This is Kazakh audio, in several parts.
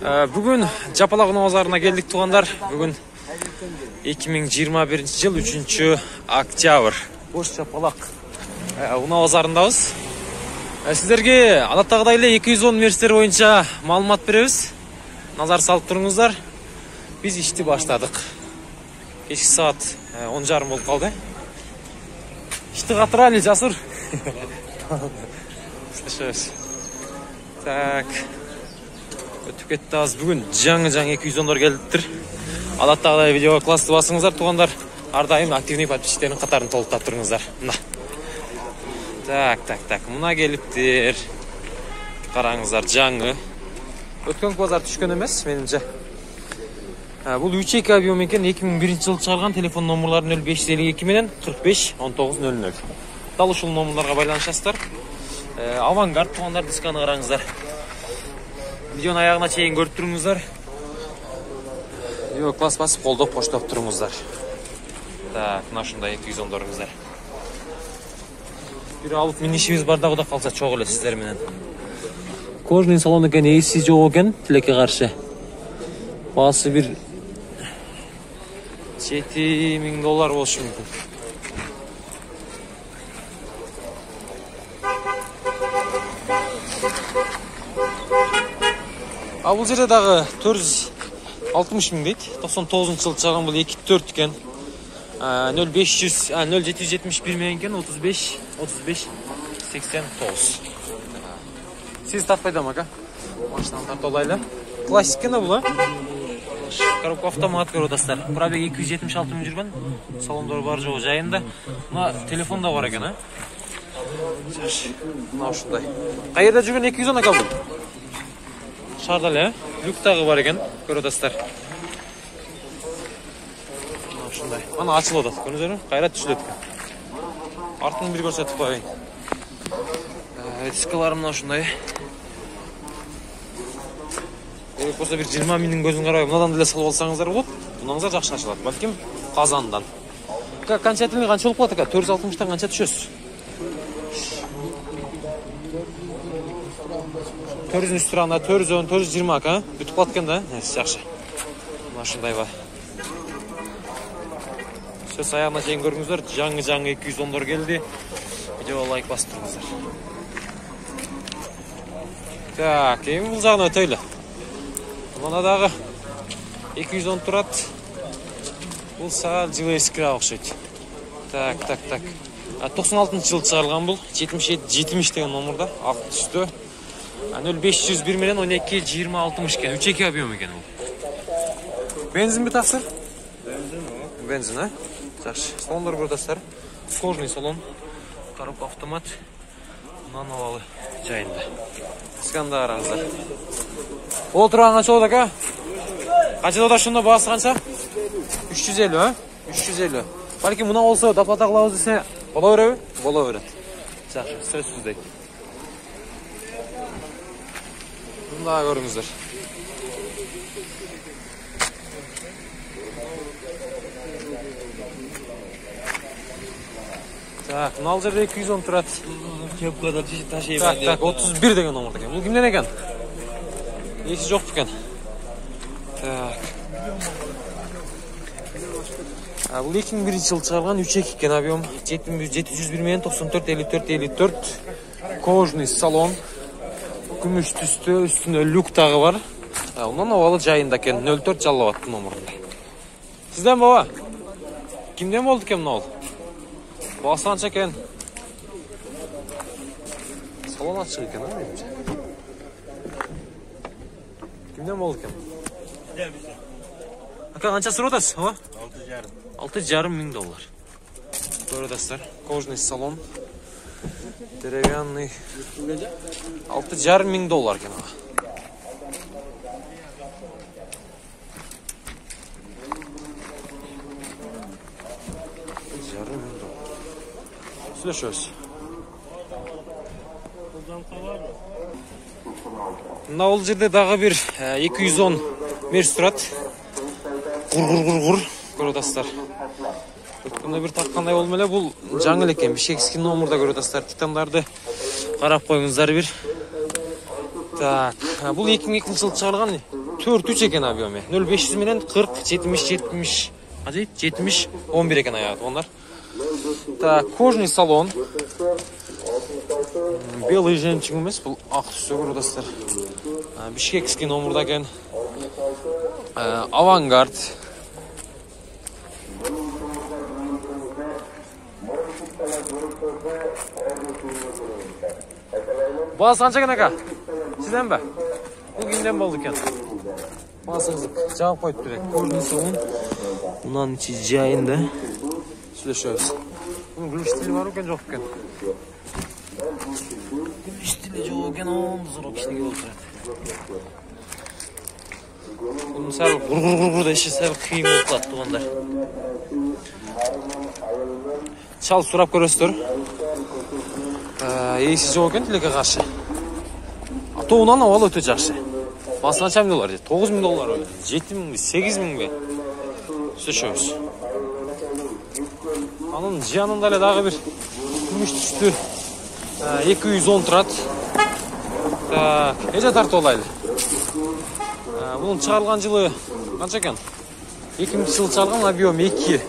Бүгін Жапалақ Уна базарына келдік туғандар. Бүгін 2021 жыл 3 октябрь. Бош Жапалақ Уна базарындабыз. Сіздерге адаттағыдай 210 мерстер бойынша маалымат береміз. Назар салып тұрыңыздар. Біз ішті баштадық. Кешкі саат 10:30 болып қалды. İşte қатырали, жасыр. Слышишь? Так. Өтіп кетті аз. Бүгін жаңы 210-дар келдіктір. Адаттағыдай видеоға классты басыңыздар туғандар. Ардайым активный подписчиктердің қатарын толықтап тұрыңыздар. Мына. Так. Мына келіптер. Қараңыздар жаңы. Өткен базар түшкен емес, менімше. Бұл 3 объем екен, 2001 жылы шығарған. Телефон номерлары 0552 менен 45 1900. Дал ушул номерларға байланышасыздар. Авангард туғандар дисканы қараңыздар. Видеоны аяғына чейін көріп тұрыңыздар. Видео класс басып, қолдап қоштап тұрыңыздар. Так, мына шындай 210-дарыңыздар. Bir алып мен işimiz бар да қалса чоқ эле сіздер менен. Кожный салон екен, AC жоқ екен, тілекке қаршы. Бағасы бір $7000 болушу мүмкін. Бұл жерде дағы 460 мың дейді. 99 жылы шығарған бұл 2.4 екен. 0771 мен екен 35 89. Сіз тартпайды ма, ка? Машинаны тарты олайлы. Классик екен бұл, коробка автомат көрудастар. Пробег 276 мың жүрген. Салондары бар жоғы жайында. Мына телефонда бар екен, Мына ұшындай. Қайерде жүрген 210 ака бұл? Шардалы, люктағы бар екен, көрудастар. Мына ұшындай. Мына açылады, көріңіздер ме? Қайрат түшіледі. Артын бір көрсетіп қойын. Дискаларым мына ұшындай. Керек болса бір 20 миннің көзін қарай, мынадан діле салып алсаңыздар болады. Бұнаңыздар жақшы ашылады. Бәлкім қазандан. Қанша әтілме қанша болып қалады? 460-тан қанша түшесіз? 400 үсті тұрағында 410, 420 ака. Бүтіп қалды екен да? Жақшы. Мына шындай ба. Сөз аяғына шейін көріңіздер. Жаңы 210-дар келді. Видеоға лайк басып тұрыңыздар. Так, ең бұл жағына өтейлі. Мұнадағы 210 тұрады. Бұл сағал жылы ескіре ұқшайды. Так. 96 жылы шығарылған бұл. 77-70 деген номерда. Ақ түсті. 0501 менен 12-20-60 екен. 3 объем екен бұл. Бензин бі тақсыр? Бензин, а? Жақшы. Салондар көрдастар. Кожный салон. Коробка автомат. Нановалы жайында. Сканда қараңыздар. Ол тұрған қанша олды, ка? Қанша ода шында бағасы қанша? 350, а? 350. Бәлкім мұна олса доплата қылауыз десе бола береді? Бола береді. Жақшы, сөзсіз дейді. Бұндағы көріңіздер. Так, мұнал жерде 210 тұрады. Так, 31 деген номерді екен. Бұл кімден екен? Есі жоқ екен. Так. Бұл 2001 жылы шығарған 3 екен объем. 701 мен 94-54-54. Кожный салон. Күміш түсті, үстінде люк тағы бар. Ондан овалы жайында екен. 04 жаллабатты номерінде. Сізден баба? Кімден болды екен ол? Бағасы қанша екен? Салон ашық екен, меніңше. Кімден болды екен? Ака, қанша сұрып отырсыз? $6,500. Көрдіңіздер, кожный салон. Деревянный. $6,500 екен. Слышусь. Мына ол жерде дағы бір 210 мерс тұрады. Құр. Көрдіңіздер. Өткенде бір таққандай болмеле, бұл жаңыл екен. Бішекіскі номерда көрдіңіздер. Титандарды қарап қойыңыздар бір. Так, бұл 2002 жылы шығарылған 4-3 eкен объемы. 0500 менен 40, 70, 70. Ажайып, 70, 11 екен аяғы onlar. Так, кожный салон. Белый жемчуг емес, бұл ақ түсті көрдістер. Бишкекский номерда екен. Авангард. Басы қанша екен ака? Сізден бе? Бұл кімден болды екен? Басы қызық. Жауап қойып тұрайық. Кожный салон. Мұнан içi жайында. Сөйлешеміз. Бұның гүл стилі бар екен, жоқ екен. Gül stili жоқ екен, онды зор кішінеге отырады. Бұл мысалы ғұр-ғұр-ғұр да іші сәл қиын болып қалады туғандар. Шал сұрап көресіздер. Есі жоқ екен тілеге қаршы. Тоғынан ауал өте жақсы. Басына $9,000 дейді. $9,000 $7,000, $8,000 сөшеміз. Анын жанында әлі дағы бір күміш түсті 210 тұрады. Еже тарты олайлы. Бұның шығарылған жылы қанша екен? 2000 жыл шығарылған объем 2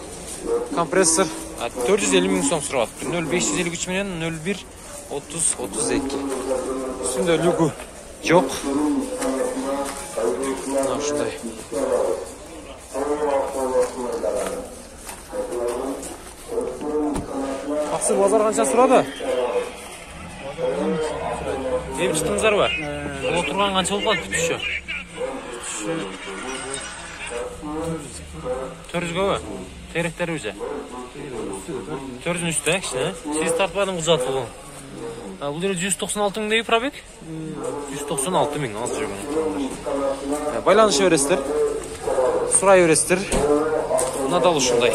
компрессор 450,000 сом сұрады. 0553 менен 01 30 32. Үстінде люгі жоқ. Шындай. Ақсы базар қанша сұрады? Ем çıktыңыздар ба? Отырған қанша болып қалды бүтіші? 400 ба? Теректері өзі? 400'ün üstü kişine. Siz tartmadın kızaltı olun. Bu lira 196 değil probek? 196 bin az jürgen. Baylanışı öğrestir. Surayı öğrestir. Buna da oluşunday.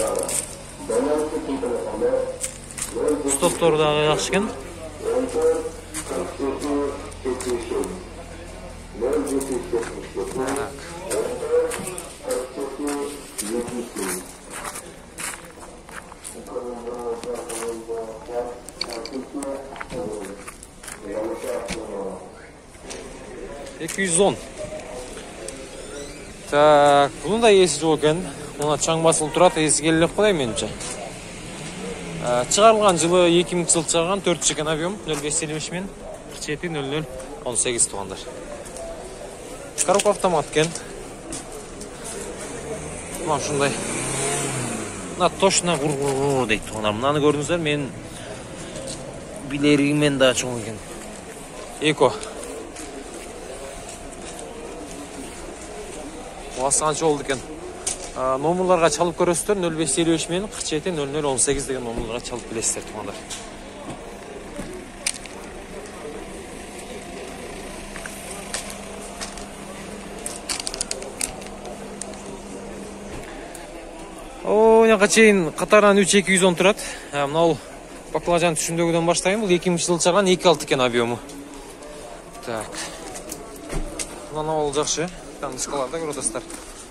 Stoktoru da yakışkın. $210. Так, bunun da есі жоқ екен. Ona çaң басылып тұрады, есі келіліп қодай менімше. Шығарылған жылы 2000 жыл шығарған 4 екен объем 0573 мен 47 00 18 туғандар. Коробка автомат екен. Мына шындай. Мына точно ғұр дейді туғандар. Мынаны көрдіңіздер, мен билерігімен да чоң екен. Эко. Басы қанша oldu екен. Номерларға çalып көресіздер 0553 мен 47 00 18 деген номерларға çalып білесіздер туғандар. Оняқа чейін қатарынан 3210 тұрады. Мынау баклажан түсіндегіден баштайын. Бұл 2000 жыл шығарған 2.6 екен объемы. Так. Мынау ол жақшы. Дышқаларда көресіздер.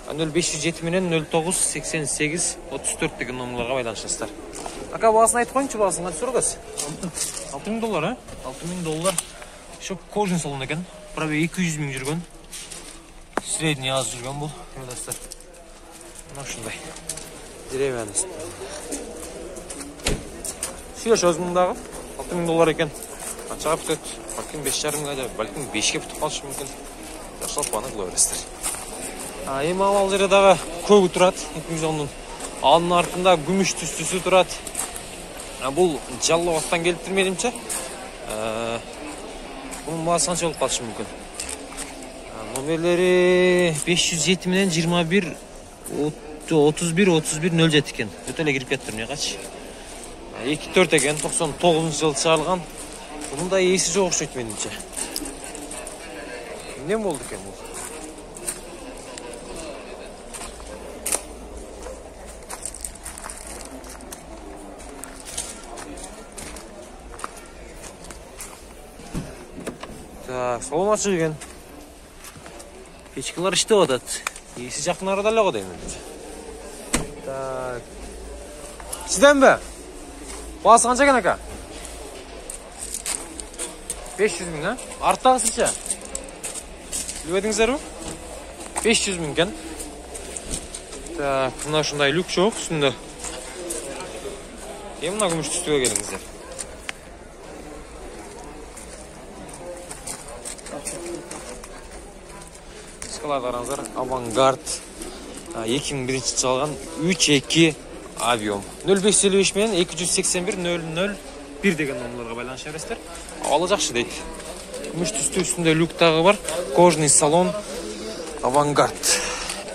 0507 менен 09 88 34 деген номерларға байланышасыздар. Ака басын айтып қойыңызшы, басын қанша сұрағыз? $6,000, $6,000. Шоп кожный салон екен. Пробег 200,000 жүрген. Средний аз жүрген бұл, көресіздер. Мына шындай. Деревянный. Сүйеш өзіміңдағы $6,000 екен. Қаншаға бүтеді? Бәлкім 5,5-ға, бәлкім 5-ке бүтіп қалшы мүмкін. Жақшылап баны қылы өрестір. Ем авал жередағы көгі тұрады. 210-ның алының артында күміш түстісі тұрады. Бұл жаллы оқтан келіп тұрмедімше. Бұның басы қанша болып қалшы мүмкін. Номерлері 507 менен 21 31 07 екен. Өтеле кіріп кеттір не қач. 2-4 екен, 99 жыл шығарылған. Бұның да есі жоқ ұқсайды меніңше. Не болды екен бұл? Так, салон açıq екен. Печкалар iştеп атат. Есі жақын арада әлі қойдайым. Так. Сізден бе? Басы қанша екен ака? 500 000, а? Арттағысынша? Біліп едіңіздер бі? 500 ming ekan. Так, мына ушундай люк жоқ үстүндө. Мына күмүш түстүгө келиңиздер. Скалада қараңыздар, Авангард 2001 жылғы 3.2 авиом. 0555 менен 281 001 деген номерлерге байланыша бересіздер. Алы жақсы дейді. Күмүш түстүү үстүндө люк тагы бар. Кожный салон Авангард.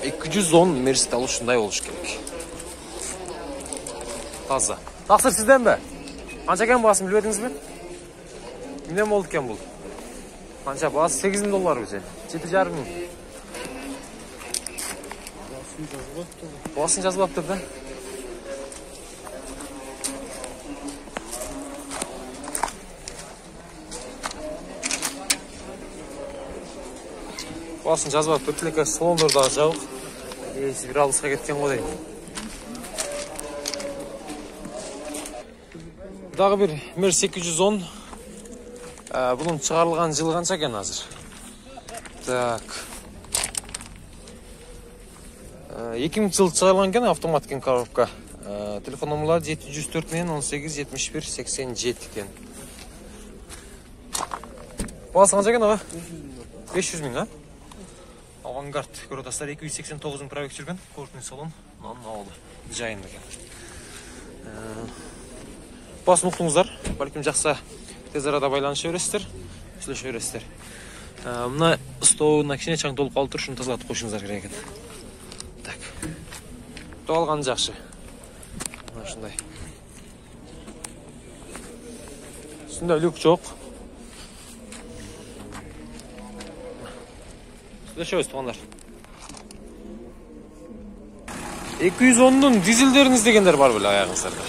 210 мерсит алу ушундай болуш керек. Таза. Тақсыр сізден бе? Қанша екен бағасын білбедіңізбе? Эмне болду екен бұл? Қанша бағасы? $8,000 өзі. 7,5 мың. Бағасын жазылып тұр да. Бағасын жазылып тұр. Тілеке салондардағы жауық. Есі бір алысқа кеткен ғой дейін. Дағы бір Мерс 210. Бұның шығарылған жылы қанша екен азыр? Так. 2000 жыл шығарылған екен автомат екен коробка. Телефон номерлары 704 мен 18 71 87 екен. Бағасы қанша екен аға? 500 мың, а? Авангард көротастар 289 пробег жүрген. Кожный салон. Мынаның ауылы. Жайын екен. Басын ұқтыңыздар. Бәлкім жақса тез арада байланыша бересіздер. Сөйлеше бересіздер. Мына столына кішкене чаң толып қалып тұр, шуны тазалатып қойшыңыздар керек екен. Так. Тоғалған жақсы. Мына шындай. Үстінде люк жоқ. Сөйлеше өз туғандар. 210-ның дизелдерін іздегендер бар біле аяғыңыздарда.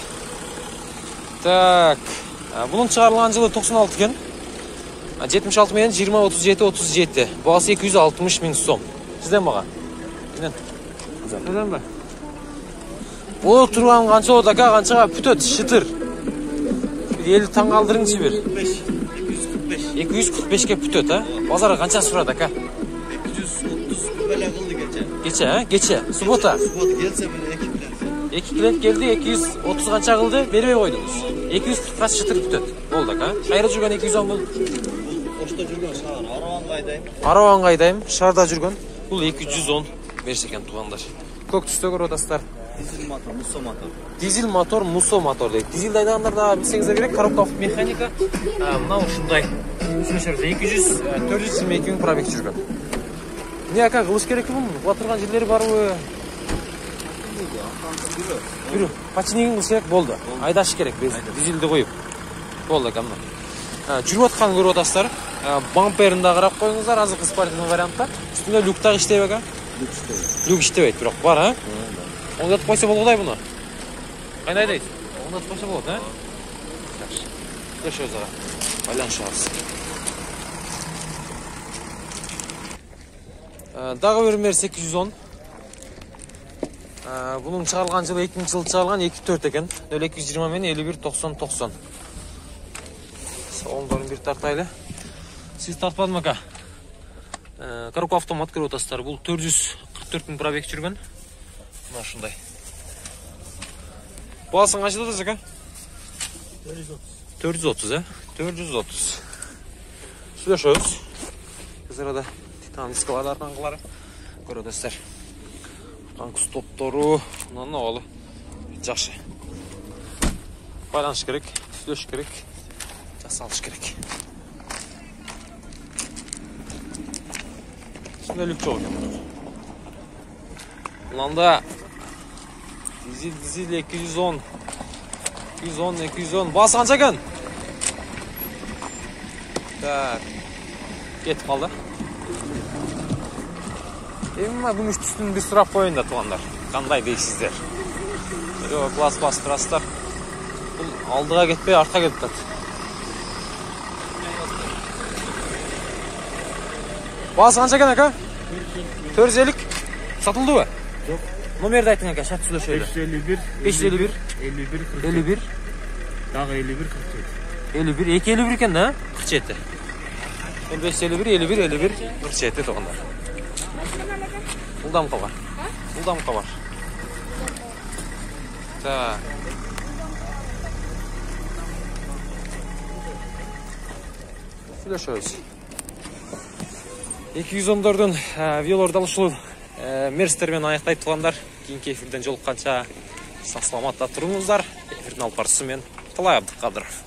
Так, бұның шығарылған жылы 96 кен. 76 менен 20-37-37. Бағасы 260 мың сом. Сізден баға? Сізден бе? Ол тұрған қанша одақа, қаншаға пүтөт, шытыр. Елі таң қалдырыңшы бір. 245-ке пүтөт, а? Базарға қанша сұрады, ака? 230 бәлі қылды кече. Кече, а? Кече. Субота. Субота келсе мені 2 билет. 2 билет келді, 230 қанша қылды, бермей қойдыңыз. 240-қа шытыр пүтөт. Болды, ака? Қайры жүрген 210 бұл? Ошта жүрген шағыр. Араван қайдайым. Араван қайдайым, шарда жүрген. Бұл 210 берсекен туғандар. Көк түсті көротастар. Дизель мотор, мусо мотор. Дизель мотор, мусо мотор дейді. Дизель айдағандарда білсеңіздер керек, коробка автомеханика. Мынау ушындай. 422 мың пробег жүрген. Не ака, қылыш керек бұл? Батырған жерлері бар ой. Бүрі, починеген қылыш керек болды. Айдашы керек, дизельді қойып. Болды ака мына. Жүріп отқан көріп отастар. Бамперін да қарап қойыңыздар, азық спортивный вариантта. Үстінде люктағы іштеп ака? Люк іштебейді, бірақ бар, а? Оңдатып қойса болғыдай бұны? Қайнай дейді? Оңдатып қойса болады, а? Көрші өзіға. Байлан шығарыз. Дағы бір Мерс 210. Бұның шығарылған жылы 2000 жылы шығарылған 2.4 екен. 0220 мен 51-90-90. Салондарын бір тартайлы. Сіз тартпадым ака? Коробка автомат көріп отастар. Бұл 444 мың пробег жүрген. Мына шындай. Бағасын қанша дадыңыз ака? 430, а? 430. Сөйлешіңіз. Қазір ада титан дискалады артаңғылары. Көріп отастар. Танк стоптору. Мынаны ауылы. Жақшы. Байланыш керек. Сөйлеш керек. Жасалыш керек. Үстінде люк жоқ екен. Мынанда дизель 210. 210. Басы қанша екен? Так. Кетіп қалды. Мына күміш түстін бір сұрақ қойын да туғандар. Қандай дейсіздер? Класс бас тұрастар. Бұл алдыға кетпей, артқа кетіп қады. Басы қанша екен ака? 450. Сатылды ба? Жоқ. Номерді айтың ака, шат сөйлешелі. 551. 51. Дағы 51, 47. 51, 251 екен да? 47. 551, 51, 47 тоғандар. Ылдамқа бар. Ылдамқа бар. Так. Сүйлөшөбүз. 210-дордун велордалышуу мерстермен аяктайт тугандар. Кийинки эфирден жолукканча сак саламатта туруңуздар. Эфирдин алып баруусу мен Талай Абдыкадыров.